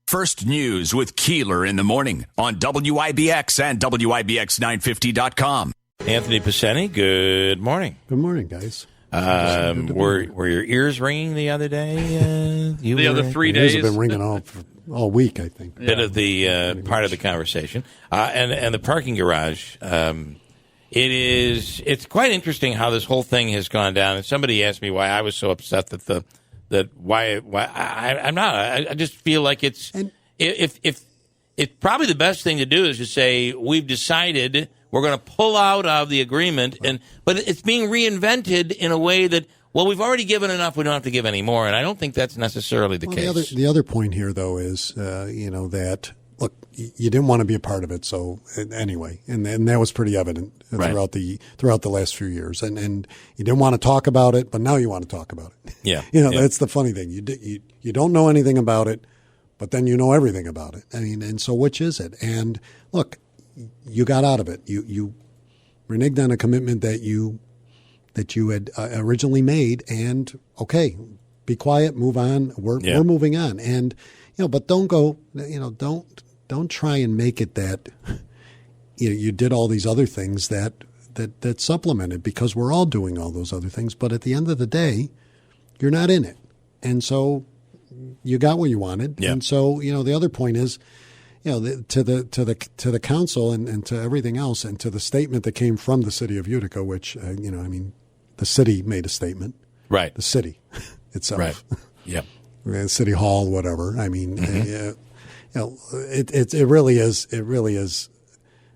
First News with Keeler in the morning on WIBX and WIBX950.com. Anthony Picente, good morning. Good morning, guys. Were your ears ringing the other day? The other 3 days have been ringing all week, I think. Bit of the part of the conversation, and the parking garage. It's quite interesting how this whole thing has gone down. And somebody asked me why I was so upset I'm not. I just feel like if it's probably the best thing to do is to say we've decided we're going to pull out of the agreement, but it's being reinvented in a way that, well, we've already given enough, we don't have to give any more, and I don't think that's necessarily the case. The other point here, though, is that look, you didn't want to be a part of it, so anyway, and that was pretty evident throughout the last few years, and you didn't want to talk about it, but now you want to talk about it. Yeah, that's the funny thing. You don't know anything about it, but then you know everything about it. I mean, and so which is it? And look, you got out of it. You reneged on a commitment that you had originally made, and okay, be quiet, move on. We're moving on, and but don't go. Don't try and make it that you did all these other things that supplemented, because we're all doing all those other things. But at the end of the day, you're not in it, and so you got what you wanted. Yeah. And so the other point is, to the council and to everything else, and to the statement that came from the city of Utica, which the city made a statement, right? The city itself, right? Yeah, city hall, whatever. I mean. Mm-hmm. It really is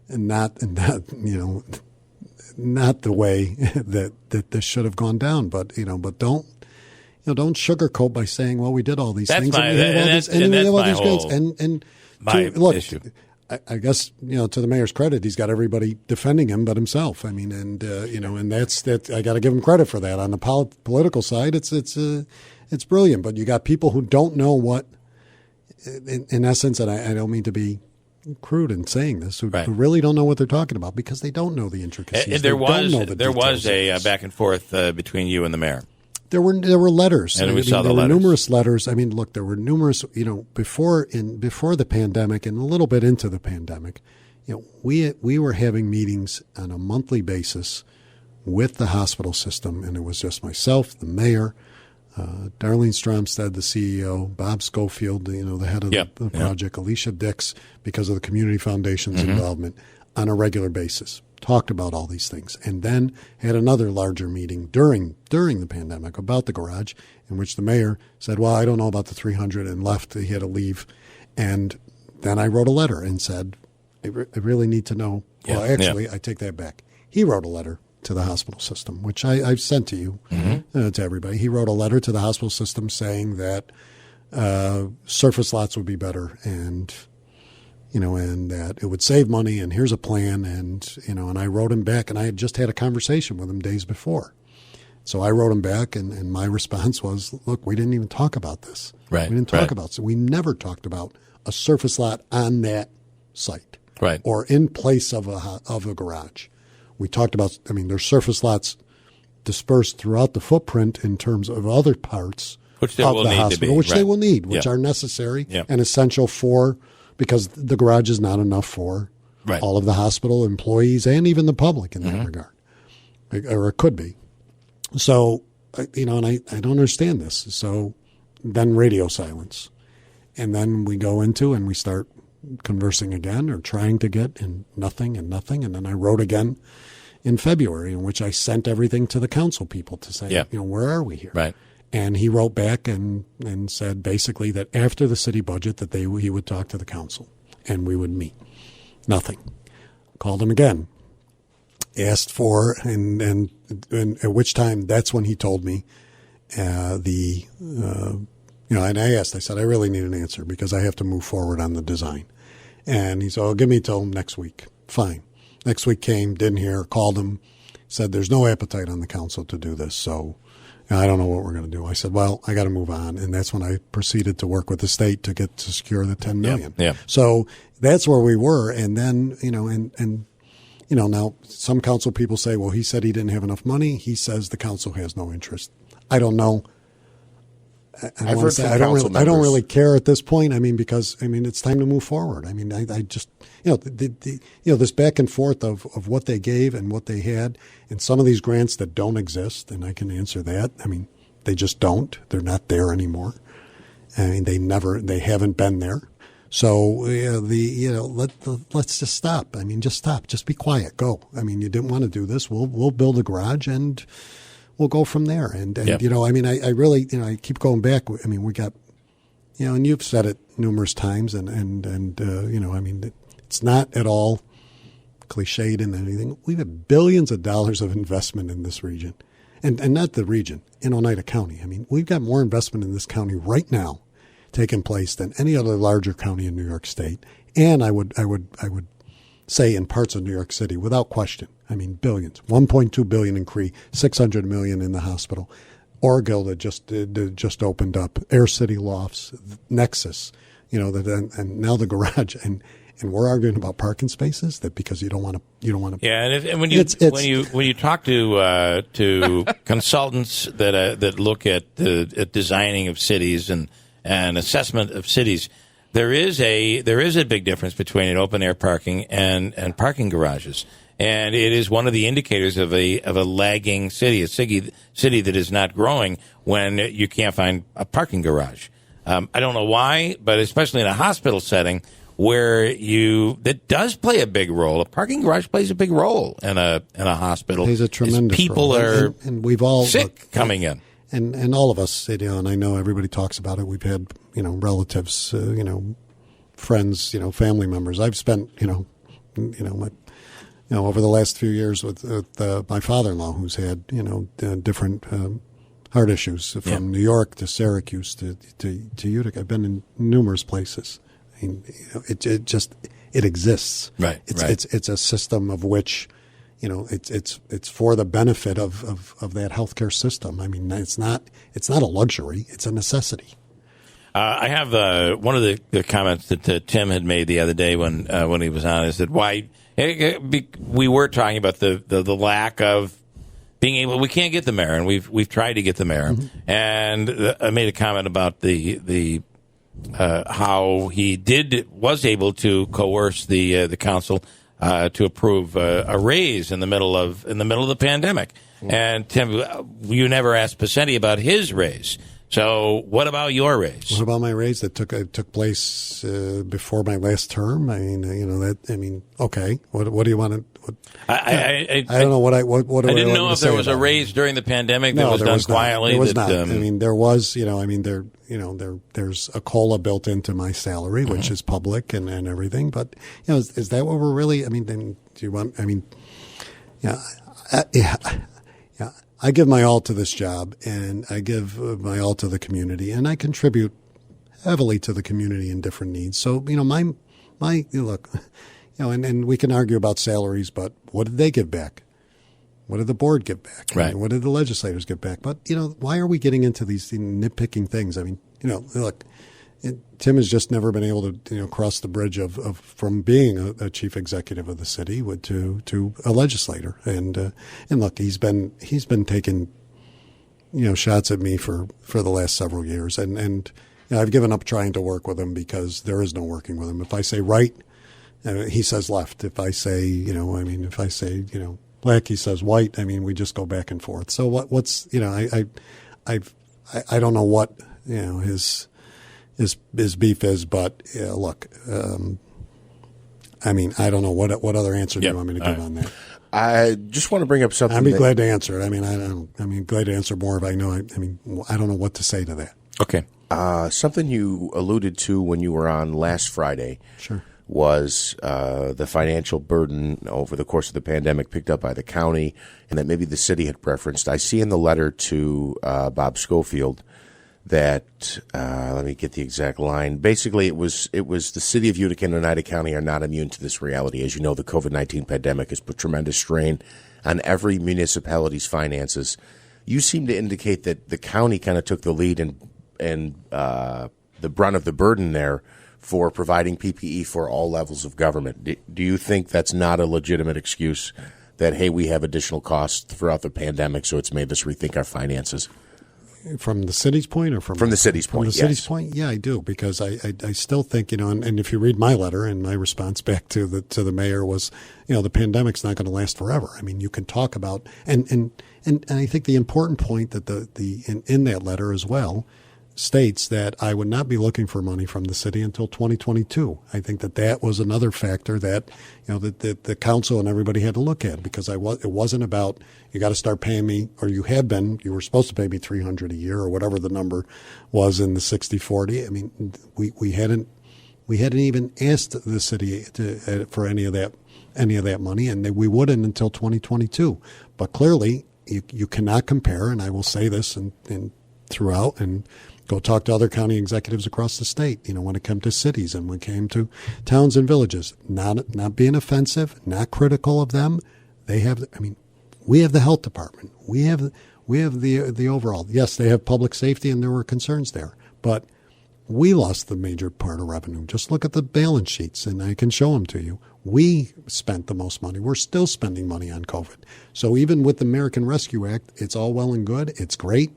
not the way that this should have gone down. But don't sugarcoat by saying, well, we did all these things and we have all these grants. And look, issue. I guess to the mayor's credit, he's got everybody defending him but himself. I mean, and that's I got to give him credit for that. On the political side, it's brilliant. But you got people who don't know what. In essence, and I don't mean to be crude in saying this, who really don't know what they're talking about, because they don't know the intricacies. There was a back and forth between you and the mayor. There were letters, and we saw the letters. There were numerous letters. I mean, look, there were numerous. Before the pandemic and a little bit into the pandemic, we were having meetings on a monthly basis with the hospital system, and it was just myself, the mayor. Darlene Stromstad, the CEO, Bob Schofield, the head of the project, Alicia Dix, because of the Community Foundation's involvement, on a regular basis. Talked about all these things, and then had another larger meeting during the pandemic about the garage, in which the mayor said, well, I don't know about the 300, and left. He had to leave. And then I wrote a letter and said, I really need to know. Well, actually, I take that back. He wrote a letter to the hospital system, which I've sent to you, to everybody. He wrote a letter to the hospital system saying that surface lots would be better, and that it would save money, and here's a plan, and I wrote him back, and I had just had a conversation with him days before. So I wrote him back, and my response was, look, we didn't even talk about this. Right. We didn't talk about it. So we never talked about a surface lot on that site, right, or in place of a garage. We talked about, there's surface lots dispersed throughout the footprint in terms of other parts of the hospital, which they will need, which are necessary and essential because the garage is not enough for all of the hospital employees and even the public in that regard, or it could be. So, and I don't understand this. So then radio silence. And then we go into and we start conversing again, or trying to get, and nothing. And then I wrote again in February, in which I sent everything to the council people to say, where are we here? Right. And he wrote back and said basically that after the city budget that he would talk to the council and we would meet. Nothing. Called him again. Asked for, and at which time that's when he told me and I said, I really need an answer because I have to move forward on the design. And he said, oh, give me till next week. Fine. Next week came, didn't hear, called him, said there's no appetite on the council to do this, so I don't know what we're going to do. I said, well, I got to move on. And that's when I proceeded to work with the state to secure the $10 million. Yeah. So that's where we were. And then, now some council people say, well, he said he didn't have enough money. He says the council has no interest. I don't know. I don't really care at this point. I mean, because it's time to move forward. I mean, I just this back and forth of what they gave and what they had, and some of these grants that don't exist, and I can answer that. I mean, they just don't. They're not there anymore. I mean, they haven't been there. So let's just stop. I mean, just stop. Just be quiet. Go. I mean, you didn't want to do this. We'll build a garage and we'll go from there. And yep. I mean, I really, I keep going back. I mean, we got, and you've said it numerous times, and I mean, it's not at all cliched and anything. We have billions of dollars of investment in this region, and not the region, in Oneida County. I mean, we've got more investment in this county right now taking place than any other larger county in New York State, and I would say in parts of New York City, without question. I mean, billions, $1.2 billion in CRE, $600 million in the hospital. Orgill that just opened up, Air City Lofts, Nexus, and now the garage, and we're arguing about parking spaces that because you don't want to. Yeah, and when you talk to consultants that look at designing of cities and assessment of cities, there is a big difference between an open air parking and parking garages. And it is one of the indicators of a lagging city, a city that is not growing when you can't find a parking garage. I don't know why, but especially in a hospital setting where that does play a big role. A parking garage plays a big role in a hospital. It plays a tremendous people role. Are and we've all sick coming in. And all of us, and I know everybody talks about it. We've had, relatives, friends, family members. I've spent, over the last few years with my father-in-law, who's had, different heart issues from New York to Syracuse to Utica. I've been in numerous places. I mean, it exists. Right. It's a system of which, it's for the benefit of that healthcare system. I mean, it's not a luxury; it's a necessity. I have one of the comments that Tim had made the other day when he was on is that why we were talking about the lack of being able. We can't get the mayor, and we've tried to get the mayor, and I made a comment about the how he was able to coerce the council to approve a raise in the middle of the pandemic. And Tim, you never asked Picente about his raise. So what about your raise? What about my raise that took place before my last term? I mean, okay. What do you want to? I don't know what I didn't know if there was a raise during the pandemic that was done quietly. There was not. I mean, there was. There's a COLA built into my salary, which is public and everything. But is that what we're really? I mean, then do you want? I mean, yeah. I give my all to this job, and I give my all to the community, and I contribute heavily to the community in different needs. So, my look, and we can argue about salaries, but what did they give back? What did the board give back? Right. I mean, what did the legislators give back? But, why are we getting into these nitpicking things? I mean, look, Tim has just never been able to, cross the bridge of from being a chief executive of the city to a legislator. And look, he's been taking, shots at me for the last several years. And I've given up trying to work with him because there is no working with him. If I say right, he says left. If I say, if I say, black, he says white. I mean, we just go back and forth. So what's, I don't know what, his beef is, but look, I mean, I don't know what other answer do you want me to give on that. I just want to bring up something. I'd be glad to answer it. I mean, glad to answer more if I know. I don't know what to say to that. Okay. Something you alluded to when you were on last Friday. Sure. Was the financial burden over the course of the pandemic picked up by the county, and that maybe the city had referenced. I see in the letter to Bob Schofield that let me get the exact line. Basically, it was the city of Utica and Oneida County are not immune to this reality. As you know, the COVID-19 pandemic has put tremendous strain on every municipality's finances. You seem to indicate that the county kind of took the lead and the brunt of the burden there for providing PPE for all levels of government. Do you think that's not a legitimate excuse that, hey, we have additional costs throughout the pandemic, so it's made us rethink our finances? From the city's point, or from the city's point? From the city's point, yeah, I do, because I still think, and if you read my letter, and my response back to the mayor was, the pandemic's not going to last forever. I mean, you can talk about and I think the important point that in that letter as well states that I would not be looking for money from the city until 2022. I think that was another factor that that the council and everybody had to look at, because it wasn't about, you got to start paying me, or you were supposed to pay me $300 a year, or whatever the number was in the 60/40. I mean, we hadn't even asked the city for any of that money, and we wouldn't until 2022. But clearly, you cannot compare, and I will say this and throughout, and go talk to other county executives across the state, when it came to cities and when it came to towns and villages, not being offensive, not critical of them. We have the health department. We have the overall. Yes, they have public safety, and there were concerns there, but we lost the major part of revenue. Just look at the balance sheets, and I can show them to you. We spent the most money. We're still spending money on COVID. So even with the American Rescue Act, it's all well and good. It's great.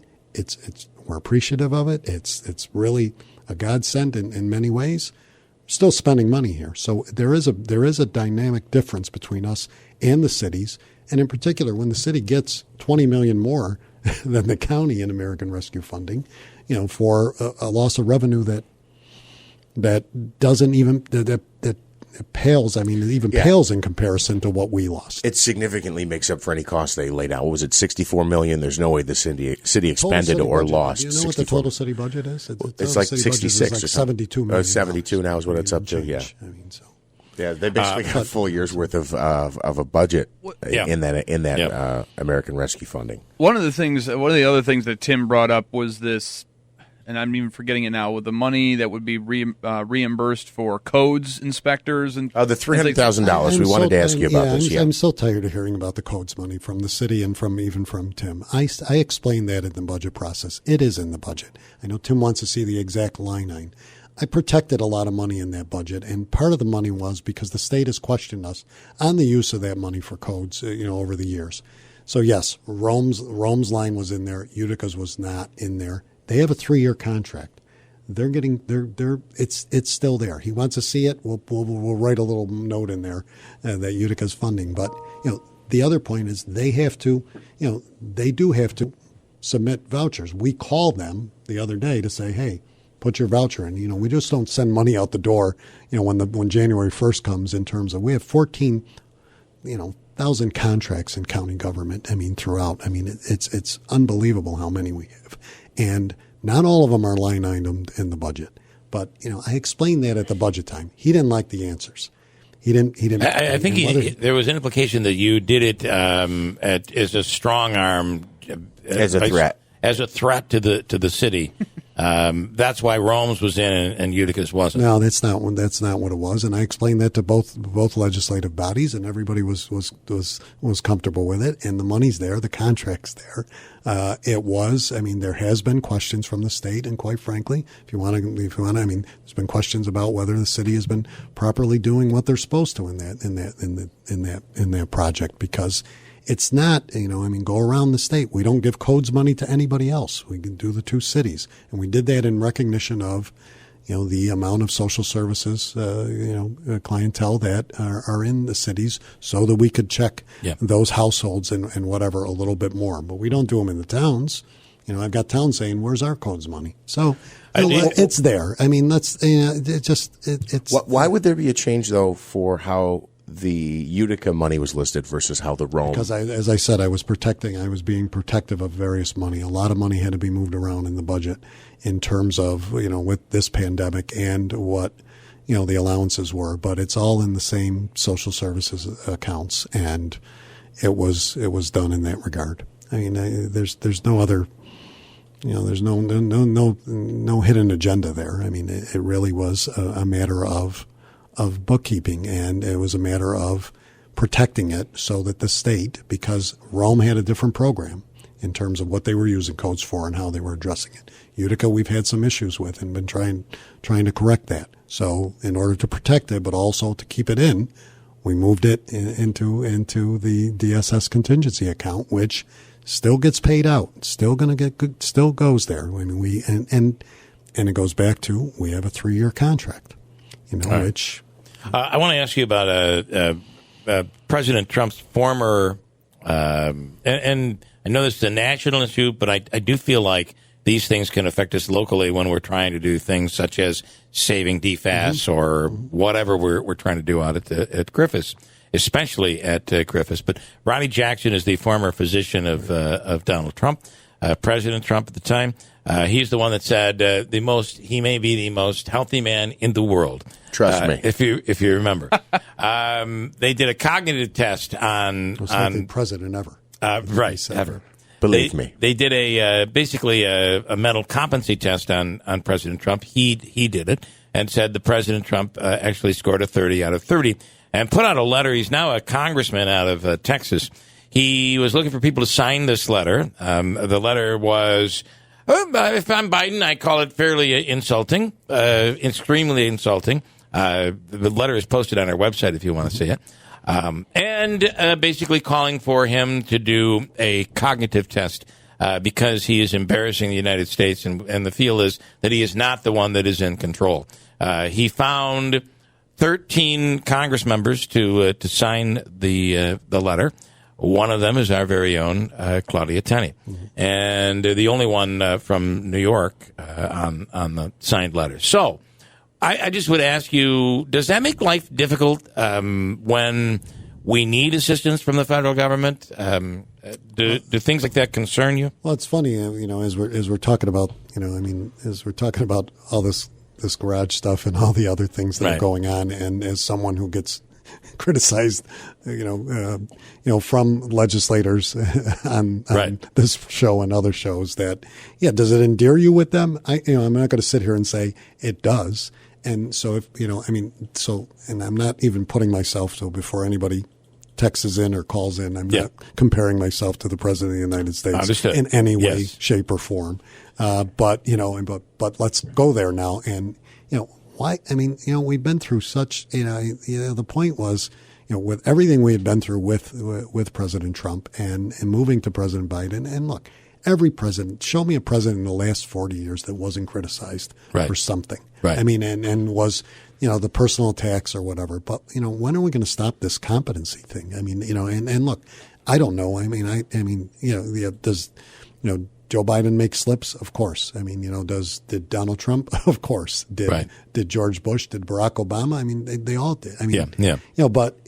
We're appreciative of it. It's really a godsend in many ways. Still spending money here. So there is a dynamic difference between us and the cities. And in particular, when the city gets $20 million more than the county in American Rescue funding, for a loss of revenue that doesn't even that pales. I mean, it even pales in comparison to what we lost. It significantly makes up for any cost they laid out. What was it, $64 million? There's no way the city expended or budget. lost. Do you know what the total city budget is? It's like 66 or something. $72 million. 72 now is what it's up to. Yeah. I mean, so. Yeah, they basically got a full year's worth of a budget in that American Rescue funding. One of the other things that Tim brought up was this, and I'm even forgetting it now, with the money that would be reimbursed for codes inspectors and the $300,000. We wanted to ask you about this. I'm so tired of hearing about the codes money from the city and even from Tim. I explained that in the budget process. It is in the budget. I know Tim wants to see the exact line item. I protected a lot of money in that budget, and part of the money was because the state has questioned us on the use of that money for codes, over the years. So yes, Rome's line was in there. Utica's was not in there. They have a 3-year contract. It's still there. He wants to see it. We'll write a little note in there that Utica's funding. But the other point is they do have to submit vouchers. We called them the other day to say, hey, put your voucher in. We just don't send money out the door. When January 1st comes, in terms of, we have 14,000 contracts in county government. I mean, throughout. I mean, it's unbelievable how many we have. And not all of them are line item in the budget. But, I explained that at the budget time. He didn't like the answers. He didn't. I think there was an implication that you did it as a strong arm. As a threat. As a threat to the city. That's why Rome's was in and Utica's wasn't. No, that's not what it was. And I explained that to both legislative bodies, and everybody was comfortable with it. And the money's there, the contract's there. There has been questions from the state, and quite frankly, if you want, there's been questions about whether the city has been properly doing what they're supposed to in that project, because it's not, go around the state. We don't give codes money to anybody else. We can do the 2 cities. And we did that in recognition of, the amount of social services, clientele that are in the cities, so that we could check those households and whatever a little bit more. But we don't do them in the towns. I've got towns saying, where's our codes money? So it's there. I mean, it's. Why would there be a change, though, for how the Utica money was listed versus how the Rome? Because as I said, I was being protective of various money. A lot of money had to be moved around in the budget in terms of, with this pandemic and what, the allowances were. But it's all in the same social services accounts, and it was done in that regard. I mean, there's no other, there's no hidden agenda there. I mean, it really was a matter of bookkeeping, and it was a matter of protecting it so that the state, because Rome had a different program in terms of what they were using codes for and how they were addressing it. Utica, we've had some issues with and been trying to correct that. So in order to protect it, but also to keep it in, we moved it into the DSS contingency account, which still gets paid out, still going to get good, still goes there. I mean, and it goes back to, we have a 3-year contract, right. Which. I want to ask you about President Trump's former, and I know this is a national issue, but I do feel like these things can affect us locally when we're trying to do things such as saving DFAS or whatever we're trying to do out at Griffiths, especially at Griffiths. But Ronnie Jackson is the former physician of Donald Trump, President Trump at the time. He's the one that said he may be the most healthy man in the world. Trust me, if you remember, they did a cognitive test on the president ever, right? Ever. Believe me, they did basically a mental competency test on President Trump. He did it and said the President Trump actually scored a 30 out of 30 and put out a letter. He's now a congressman out of Texas. He was looking for people to sign this letter. The letter was, if I'm Biden, I call it fairly insulting, extremely insulting. The letter is posted on our website if you want to see it. And basically calling for him to do a cognitive test because he is embarrassing the United States, and the feel is that he is not the one that is in control. He found 13 Congress members to sign the letter. One of them is our very own Claudia Tenney, and the only one from New York on the signed letter. So I just would ask you, does that make life difficult when we need assistance from the federal government? Do things like that concern you? Well, it's funny, as we're talking about, as we're talking about all this garage stuff and all the other things that are going on, and as someone who gets criticized, from legislators on this show and other shows, that does it endear you with them? I'm not going to sit here and say it does. And so and I'm not even putting myself, so before anybody texts in or calls in, I'm not comparing myself to the President of the United States in any way, shape, or form. But let's go there now. And, why? I mean, we've been through such, the point was, with everything we had been through with President Trump and moving to President Biden, and look, every president, show me a president in the last 40 years that wasn't criticized for something. Right. I mean, and was, the personal attacks or whatever. But, when are we going to stop this competency thing? I mean, and look, I don't know. I mean, does, Joe Biden make slips? Of course. I mean, did Donald Trump? Of course. Did George Bush? Did Barack Obama? I mean, they all did. I mean, but,